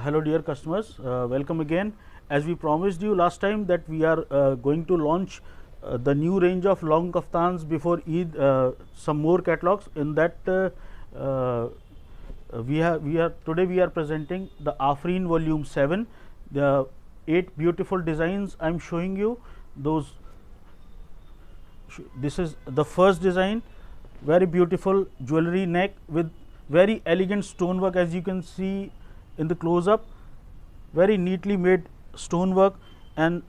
Hello dear customers, welcome again. As we promised you last time that we are going to launch the new range of long kaftans before Eid, some more catalogs. In that today we are presenting the Afreen volume 7, the 8 beautiful designs I am showing you. This is the first design, very beautiful jewelry neck with very elegant stonework, as you can see in the close up, very neatly made stonework, and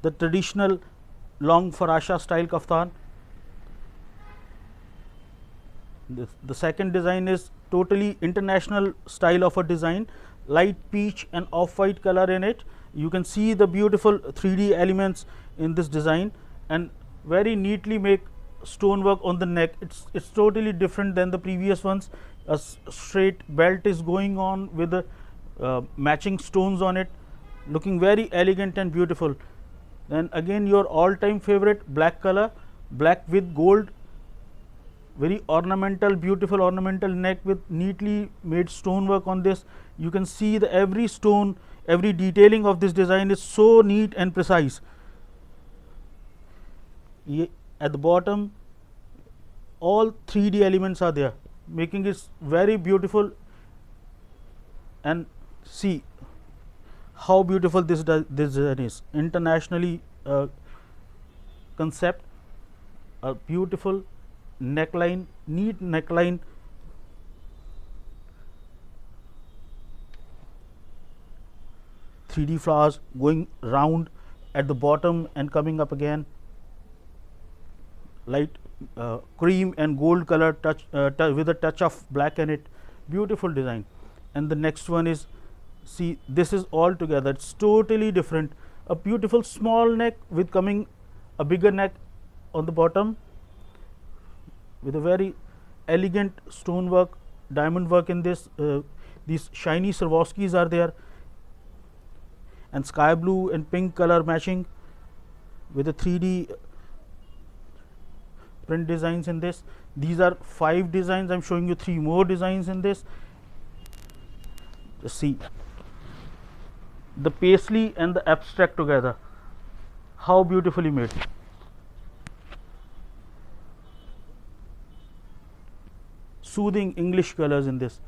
the traditional long farasha style kaftan. The second design is totally international style of a design, light peach and off-white color in it. You can see the beautiful 3D elements in this design and very neatly make stonework on the neck. It's totally different than the previous ones. A straight belt is going on with the matching stones on it, looking very elegant and beautiful. Then again your all-time favorite black color, black with gold, very ornamental, beautiful ornamental neck with neatly made stonework on this. You can see the every stone, every detailing of this design is so neat and precise. At the bottom all 3D elements are there, making it very beautiful. And see how beautiful this design is, internationally concept, a beautiful neckline, neat neckline, (3D) flowers going round at the bottom and coming up again, light cream and gold color touch with a touch of black in it, beautiful design. And the next one is, see, this is all together, it's totally different, a beautiful small neck with coming a bigger neck on the bottom with a very elegant stonework, diamond work in this. These shiny Swarovskis are there, and sky blue and pink color matching with a 3D print designs in this. These are 5 designs. I am showing you 3 more designs in this. Just see the paisley and the abstract together, how beautifully made. Soothing English colors in this.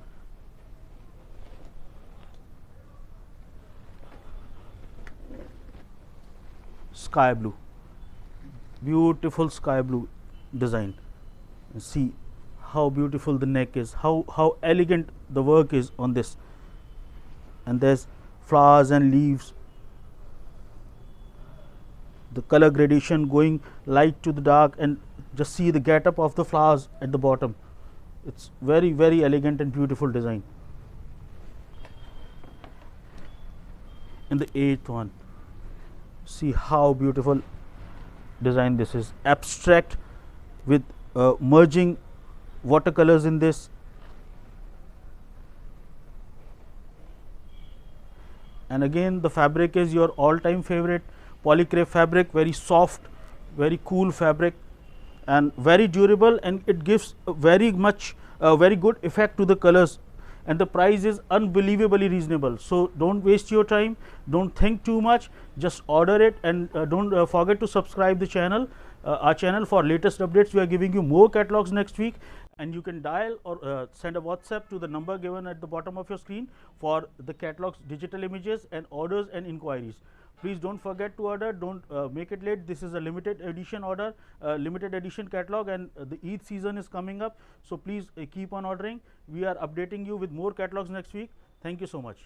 Sky blue, beautiful sky blue design. See how beautiful the neck is, how elegant the work is on this. And there's flowers and leaves, the color gradation going light to the dark, and just see the get up of the flowers at the bottom. It's very elegant and beautiful design. And the 8th one, see how beautiful design this is, abstract with merging watercolors in this. And again the fabric is your all-time favorite, Poly Crepe Fabric, very soft, very cool fabric and very durable, and it gives very good effect to the colors, and the price is unbelievably reasonable. So don't waste your time, don't think too much, just order it, and don't forget to subscribe the channel, our channel, for latest updates. We are giving you more catalogs next week, and you can dial or send a WhatsApp to the number given at the bottom of your screen for the catalogs, digital images and orders and inquiries. Please don't forget to order, don't make it late. This is a limited edition order, limited edition catalog, and the Eid season is coming up, so please keep on ordering. We are updating you with more catalogs next week. Thank you so much.